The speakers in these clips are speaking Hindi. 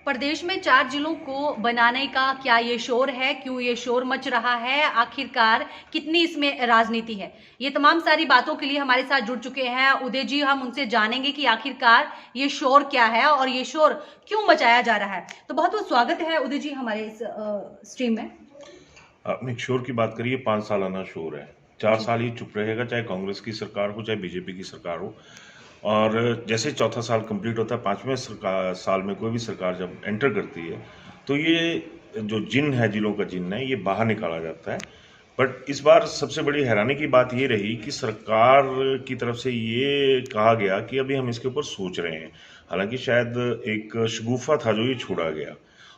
प्रदेश में 4 जिलों को बनाने का क्या ये शोर है? क्यों ये शोर मच रहा है? आखिरकार कितनी इसमें राजनीति है? ये तमाम सारी बातों के लिए हमारे साथ जुड़ चुके हैं उदय जी। हम उनसे जानेंगे कि आखिरकार ये शोर क्या है और ये शोर क्यों मचाया जा रहा है। तो बहुत बहुत स्वागत है उदय जी हमारे इस स्ट्रीम में। आपने एक शोर की बात करी है, 5 सालाना शोर है। 4 साल ही चुप रहेगा, चाहे कांग्रेस की सरकार हो चाहे बीजेपी की सरकार हो। और जैसे चौथा साल कंप्लीट होता है, 5वें साल में कोई भी सरकार जब एंटर करती है तो ये जो जिन है, जिलों का जिन है, ये बाहर निकाला जाता है। बट इस बार सबसे बड़ी हैरानी की बात ये रही कि सरकार की तरफ से ये कहा गया कि अभी हम इसके ऊपर सोच रहे हैं। हालांकि शायद एक शगुफा था जो ये छोड़ा गया,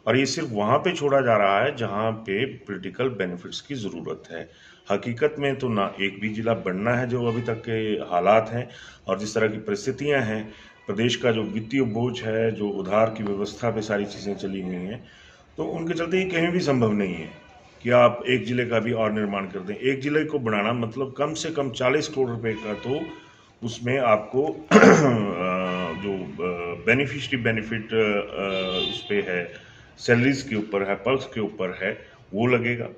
और ये सिर्फ वहाँ पे छोड़ा जा रहा है जहाँ पे पॉलिटिकल बेनिफिट्स की ज़रूरत है। हकीकत में तो ना एक भी जिला बनना है जो अभी तक के हालात हैं और जिस तरह की परिस्थितियाँ हैं, प्रदेश का जो वित्तीय बोझ है, जो उधार की व्यवस्था पे सारी चीज़ें चली हुई हैं, तो उनके चलते ये कहीं भी संभव नहीं है कि आप एक जिले का भी और निर्माण कर दें। एक जिले को बनाना मतलब कम से कम 40 करोड़ रुपए का, तो उसमें आपको जो बेनिफिशरी बेनिफिट उस पे है, सैलरीज के ऊपर है, पर्क्स के ऊपर है, वो लगेगा।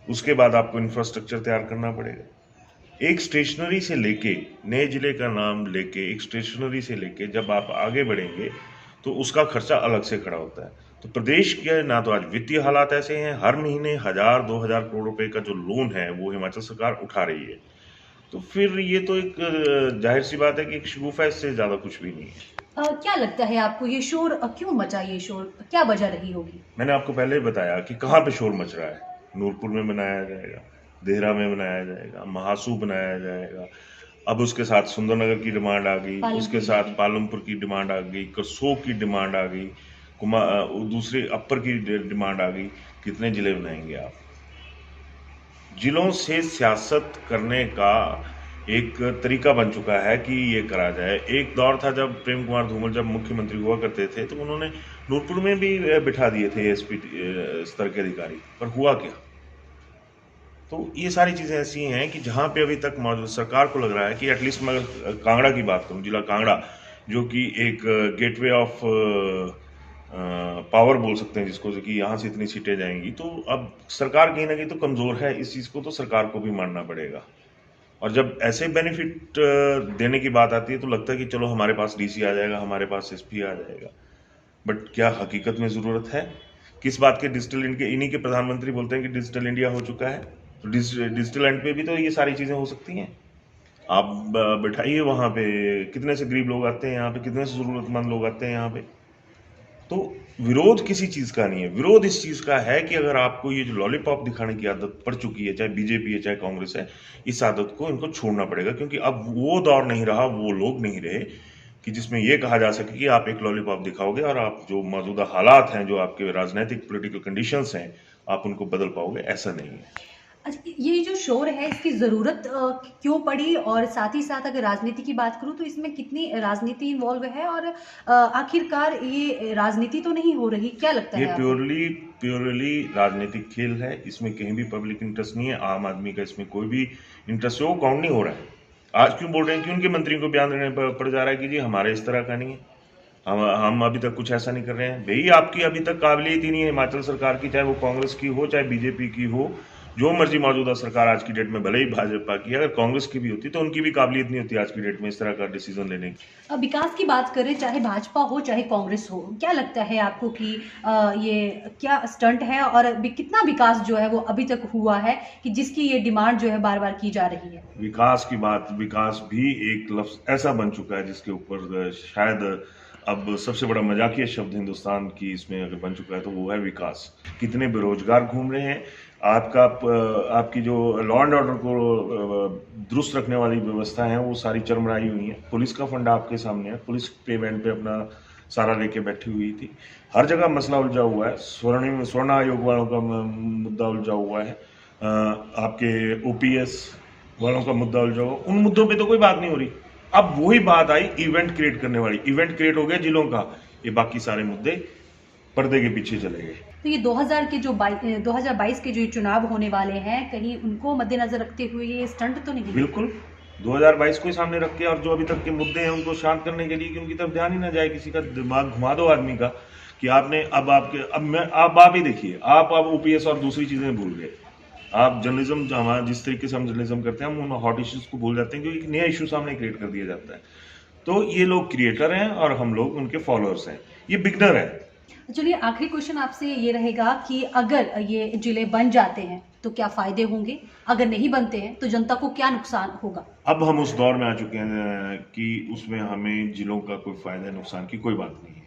उसके बाद आपको इंफ्रास्ट्रक्चर तैयार करना पड़ेगा। एक स्टेशनरी से लेके, नए जिले का नाम लेके, एक स्टेशनरी से लेके जब आप आगे बढ़ेंगे तो उसका खर्चा अलग से खड़ा होता है। तो प्रदेश के ना तो आज वित्तीय हालात ऐसे हैं, हर महीने 1000-2000 करोड़ रुपए का जो लोन है वो हिमाचल सरकार उठा रही है। तो फिर ये तो एक जाहिर सी बात है कि एक शगुफा, इससे ज्यादा कुछ भी नहीं है। क्या लगता है आपको ये शोर क्यों मचा? ये शोर क्या वजह रही होगी? मैंने आपको पहले ही बताया कि कहाँ पे शोर मच रहा है। नूरपुर में बनाया जाएगा, देहरा में बनाया जाएगा, महासू बनाया जाएगा। अब उसके साथ सुंदरनगर की डिमांड आ गई, उसके साथ पालमपुर की डिमांड आ गई, करसोग की डिमांड आ गई, दूसरे अपर की डिमांड आ गई। कितने जिले बनाएंगे आप? जिलों से सियासत करने का एक तरीका बन चुका है कि ये करा जाए। एक दौर था जब प्रेम कुमार धूमल जब मुख्यमंत्री हुआ करते थे तो उन्होंने नूरपुर में भी बिठा दिए थे एसपी स्तर के अधिकारी, पर हुआ क्या? तो ये सारी चीज़ें ऐसी हैं कि जहाँ पे अभी तक मौजूद सरकार को लग रहा है कि एटलीस्ट, मैं कांगड़ा की बात करूँ, जिला कांगड़ा जो कि एक गेटवे ऑफ पावर बोल सकते हैं जिसको, जो कि यहाँ से इतनी सीटें जाएंगी, तो अब सरकार कहीं ना कहीं तो कमज़ोर है। इस चीज़ को तो सरकार को भी मानना पड़ेगा। और जब ऐसे बेनिफिट देने की बात आती है तो लगता है कि चलो हमारे पास डीसी आ जाएगा, हमारे पास एसपी आ जाएगा। बट क्या हकीकत में ज़रूरत है? किस बात के? डिजिटल इंडिया, इन्हीं के प्रधानमंत्री बोलते हैं कि डिजिटल इंडिया हो चुका है, तो डिजिटल एंड पे भी तो ये सारी चीज़ें हो सकती हैं। आप बैठाइए वहाँ पे, कितने से गरीब लोग आते हैं यहाँ पे, कितने से ज़रूरतमंद लोग आते हैं यहाँ पे। तो विरोध किसी चीज़ का नहीं है, विरोध इस चीज़ का है कि अगर आपको ये जो लॉलीपॉप दिखाने की आदत पड़ चुकी है, चाहे बीजेपी है चाहे कांग्रेस है, इस आदत को इनको छोड़ना पड़ेगा। क्योंकि अब वो दौर नहीं रहा, वो लोग नहीं रहे कि जिसमें ये कहा जा सके कि आप एक लॉलीपॉप दिखाओगे और आप जो मौजूदा हालात हैं, जो आपके राजनीतिक पॉलिटिकल कंडीशंस हैं, आप उनको बदल पाओगे। ऐसा नहीं है। अच्छा, ये जो शोर है इसकी ज़रूरत क्यों पड़ी? और साथ ही साथ अगर राजनीति की बात करूँ तो इसमें कितनी राजनीति इन्वॉल्व है? और आखिरकार ये राजनीति तो नहीं हो रही, क्या लगता ये है आपको? प्योरली राजनीतिक खेल है। इसमें कहीं भी पब्लिक इंटरेस्ट नहीं है। आम आदमी का इसमें कोई भी इंटरेस्ट है वो काउंट नहीं हो रहा है। आज क्यों बोल रहे हैं कि उनके मंत्रियों को बयान देने पड़ जा रहा है कि जी हमारे इस तरह का नहीं है, हम अभी तक कुछ ऐसा नहीं कर रहे हैं। भाई, आपकी अभी तक काबिलियत ही नहीं है हिमाचल सरकार की, चाहे वो कांग्रेस की हो चाहे बीजेपी की हो, जो मर्जी मौजूदा सरकार आज की डेट में, भले ही भाजपा की, अगर कांग्रेस की भी होती तो उनकी भी काबिलियत नहीं होती आज की डेट में इस तरह का डिसीजन लेने की। विकास की बात करें, चाहे भाजपा हो चाहे कांग्रेस हो, क्या लगता है आपको कि ये क्या स्टंट है और कितना विकास जो है वो अभी तक हुआ है कि जिसकी ये डिमांड जो है बार बार की जा रही है? विकास की बात, विकास भी एक लफ्ज ऐसा बन चुका है जिसके ऊपर शायद अब सबसे बड़ा मजाकिया शब्द हिंदुस्तान की इसमें अगर बन चुका है तो वो है विकास। कितने बेरोजगार घूम रहे हैं। आपकी जो लॉ एंड ऑर्डर को दुरुस्त रखने वाली व्यवस्था है वो सारी चरमराई हुई है। पुलिस का फंडा आपके सामने है, पुलिस पेमेंट पे अपना सारा लेके बैठी हुई थी। हर जगह मसला उलझा हुआ है। स्वर्ण आयोग वालों का मुद्दा उलझा हुआ है, आपके ओपीएस वालों का मुद्दा उलझा हुआ। उन मुद्दों पे तो कोई बात नहीं हो रही। अब वही बात आई इवेंट क्रिएट करने वाली। इवेंट क्रिएट हो गया जिलों का, ये बाकी सारे मुद्दे पर्दे के पीछे चले गए। तो ये 2022 के जो चुनाव होने वाले हैं, कहीं उनको मद्देनजर रखते हुए ये स्टंट तो नहीं? बिल्कुल 2022 को ही सामने रख के, और जो अभी तक के मुद्दे हैं उनको शांत करने के लिए कि उनकी तरफ ध्यान ही ना जाए, किसी का दिमाग घुमा दो आदमी का कि आपने अब आप ही देखिए, आप अब ओपीएस और दूसरी चीजें भूल गए। आप जर्नलिज्म, हमारा जिस तरीके से हम जर्नलिज्म करते हैं, हम उन हॉट इश्यूज को भूल जाते हैं क्योंकि एक नया इशू सामने क्रिएट कर दिया जाता है। तो ये लोग क्रिएटर हैं और हम लोग उनके फॉलोअर्स हैं, ये बिगनर है। चलिए, आखिरी क्वेश्चन आपसे ये रहेगा कि अगर ये जिले बन जाते हैं तो क्या फायदे होंगे, अगर नहीं बनते हैं तो जनता को क्या नुकसान होगा? अब हम उस दौर में आ चुके हैं कि उसमें हमें जिलों का कोई फायदा नुकसान की कोई बात नहीं है।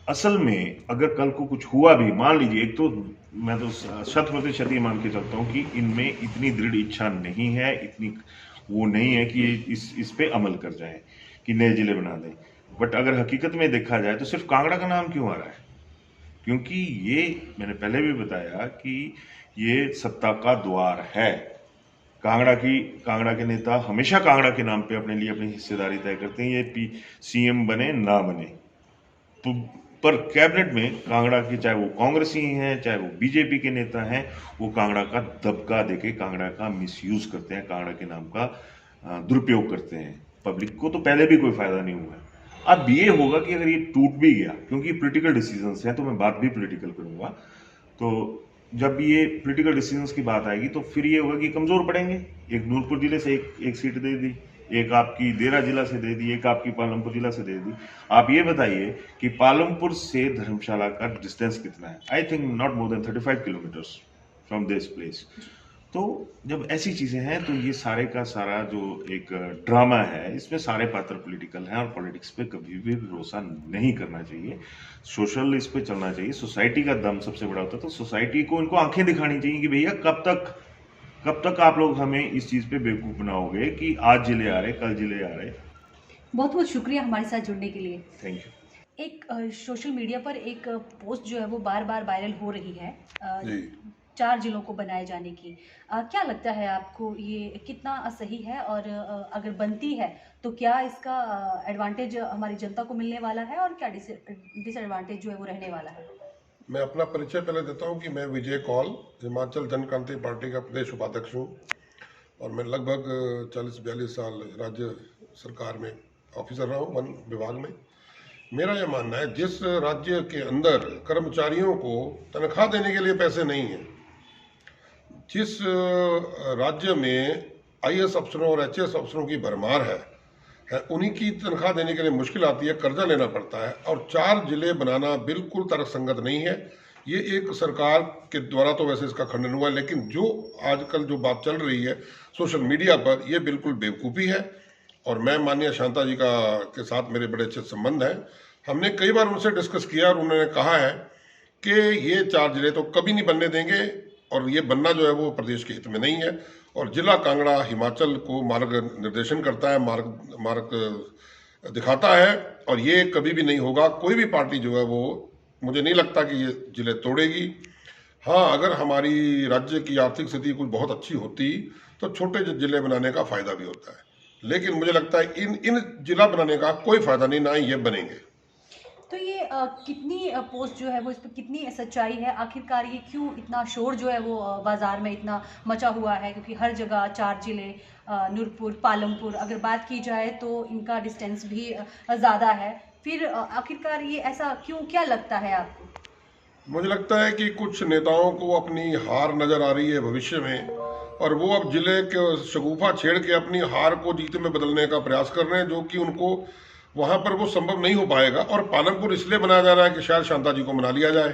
असल में अगर कल को कुछ हुआ भी, मान लीजिए, एक तो मैं तो 100% ये मान के चलता हूँ कि इनमें इतनी दृढ़ इच्छा नहीं है, इतनी वो नहीं है कि इस पे अमल कर जाए कि नए जिले बना दें। बट अगर हकीकत में देखा जाए तो सिर्फ कांगड़ा का नाम क्यों आ रहा है? क्योंकि ये मैंने पहले भी बताया कि ये सत्ता का द्वार है। कांगड़ा के नेता हमेशा कांगड़ा के नाम पे अपने लिए अपनी हिस्सेदारी तय करते हैं, ये सीएम बने ना बने। तो पर कैबिनेट में कांगड़ा की, चाहे वो कांग्रेसी हैं चाहे वो बीजेपी के नेता हैं, वो कांगड़ा का दबका देके कांगड़ा का मिसयूज करते हैं, कांगड़ा के नाम का दुरुपयोग करते हैं। पब्लिक को तो पहले भी कोई फायदा नहीं हुआ है। अब ये होगा कि अगर ये टूट भी गया, क्योंकि पॉलिटिकल डिसीजंस हैं, तो मैं बात भी पॉलिटिकल करूंगा, तो जब ये पॉलिटिकल डिसीजंस की बात आएगी तो फिर ये होगा कि कमजोर पड़ेंगे। एक नूरपुर जिले से एक सीट दे दी, एक आपकी देरा जिला से दे दी, एक आपकी पालमपुर जिला से दे दी। आप ये बताइए कि पालमपुर से धर्मशाला का डिस्टेंस कितना है? I think not more than 35 kilometres from this place. तो जब ऐसी चीजें हैं तो ये सारे का सारा जो एक ड्रामा है, इसमें सारे पात्र पॉलिटिकल हैं और पॉलिटिक्स पे कभी भी भरोसा नहीं करना चाहिए। सोशल इस पे चलना चाहिए। सोसाइटी का दम सबसे बड़ा होता है, तो सोसाइटी को इनको आंखें दिखानी चाहिए कि भैया कब तक आप लोग हमें इस चीज पे बेवकूफ बनाओगे कि आज जिले आ रहे, कल जिले आ रहे। बहुत बहुत शुक्रिया हमारे साथ जुड़ने के लिए। Thank you. एक सोशल मीडिया पर एक पोस्ट जो है वो बार बार वायरल हो रही है, जी 4 जिलों को बनाए जाने की। क्या लगता है आपको, ये कितना सही है, और अगर बनती है तो क्या इसका एडवांटेज हमारी जनता को मिलने वाला है और क्या डिसएडवांटेज जो है वो रहने वाला है? मैं अपना परिचय पहले देता हूं कि मैं विजय कौल, हिमाचल जन क्रांति पार्टी का प्रदेश उपाध्यक्ष हूं और मैं लगभग 40-42 साल राज्य सरकार में ऑफिसर रहा हूं, वन विभाग में। मेरा यह मानना है, जिस राज्य के अंदर कर्मचारियों को तनख्वाह देने के लिए पैसे नहीं है, जिस राज्य में आईएएस अफसरों और एचएएस अफसरों की भरमार है, उन्हीं की तनख्वाह देने के लिए मुश्किल आती है, कर्जा लेना पड़ता है। और 4 जिले बनाना बिल्कुल तर्कसंगत नहीं है। ये एक सरकार के द्वारा तो वैसे इसका खंडन हुआ है, लेकिन जो आजकल जो बात चल रही है सोशल मीडिया पर, ये बिल्कुल बेवकूफ़ी है। और मैं माननीय शांता जी के साथ मेरे बड़े अच्छे संबंध हैं। हमने कई बार उनसे डिस्कस किया और उन्होंने कहा है कि ये 4 जिले तो कभी नहीं बनने देंगे और ये बनना जो है वो प्रदेश के हित में नहीं है। और जिला कांगड़ा हिमाचल को मार्ग निर्देशन करता है, मार्ग दिखाता है, और ये कभी भी नहीं होगा। कोई भी पार्टी जो है वो, मुझे नहीं लगता कि ये जिले तोड़ेगी। हाँ, अगर हमारी राज्य की आर्थिक स्थिति कुछ बहुत अच्छी होती तो छोटे जिले बनाने का फायदा भी होता है, लेकिन मुझे लगता है इन जिला बनाने का कोई फायदा नहीं, ना ही ये बनेंगे। तो ये कितनी पोस्ट जो है वो, इस पर कितनी सच्चाई है? आखिरकार ये क्यों इतना शोर जो है वो बाजार में इतना मचा हुआ है? क्योंकि हर जगह 4 जिले, नूरपुर, पालमपुर, अगर बात की जाए तो इनका डिस्टेंस भी ज़्यादा है। फिर आखिरकार ये ऐसा क्यों, क्या लगता है आपको? मुझे लगता है कि कुछ नेताओं को अपनी हार नजर आ रही है भविष्य में, और वो अब जिले के शगुफा छेड़ के अपनी हार को जीत में बदलने का प्रयास कर रहे हैं, जो कि उनको वहां पर वो संभव नहीं हो पाएगा। और पालमपुर इसलिए बनाया जा रहा है कि शायद शांता जी को मना लिया जाए,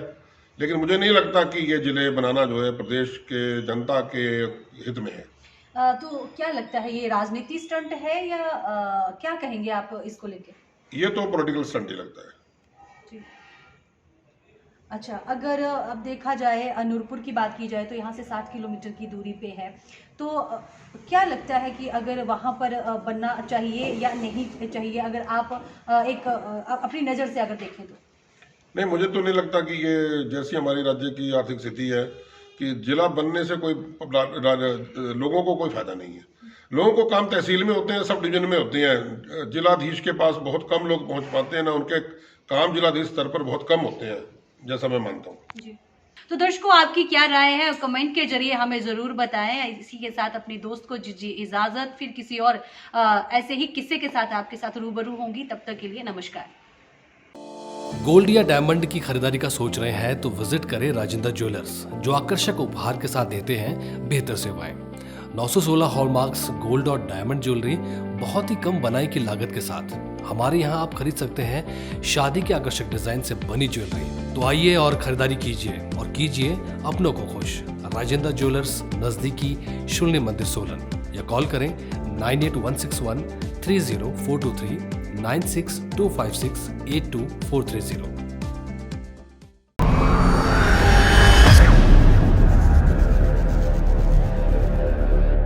लेकिन मुझे नहीं लगता कि ये जिले बनाना जो है प्रदेश के जनता के हित में है। तो क्या लगता है, ये राजनीति स्टंट है या क्या कहेंगे आप इसको लेके? ये तो पॉलिटिकल स्टंट ही लगता है। जी। अच्छा, अगर अब देखा जाए, नूरपुर की बात की जाए तो यहाँ से 7 किलोमीटर की दूरी पे है, तो क्या लगता है कि अगर वहाँ पर बनना चाहिए या नहीं चाहिए, अगर आप एक अपनी नज़र से अगर देखें तो? नहीं, मुझे तो नहीं लगता कि ये, जैसी हमारी राज्य की आर्थिक स्थिति है, कि जिला बनने से कोई लोगों को कोई फायदा नहीं है। लोगों को काम तहसील में होते हैं, सब डिवीजन में होते हैं। जिलाधीश के पास बहुत कम लोग पहुंच पाते हैं ना, उनके काम जिलाधीश स्तर पर बहुत कम होते हैं, जैसा मैं मानता हूँ। जी। तो दर्शकों, आपकी क्या राय है कमेंट के जरिए हमें जरूर बताएं। इसी के साथ अपने दोस्त को दीजिए इजाजत, फिर किसी और ऐसे ही किस्से के साथ आपके साथ रूबरू होंगी। तब तक के लिए नमस्कार। गोल्ड या डायमंड की खरीदारी का सोच रहे हैं तो विजिट करें राजेंद्र ज्वेलर्स, जो आकर्षक उपहार के साथ देते हैं बेहतर सेवाएं। 916 हॉलमार्क्स गोल्ड और डायमंड ज्वेलरी बहुत ही कम बनाई की लागत के साथ। हमारे यहाँ आप खरीद सकते हैं शादी के आकर्षक डिजाइन से बनी ज्वेलरी। तो आइए और खरीदारी कीजिए और कीजिए अपनों को खुश। राजेंद्र ज्वेलर्स, नजदीकी शून्य मंदिर सोलन, या कॉल करें 9816130423 9625682430।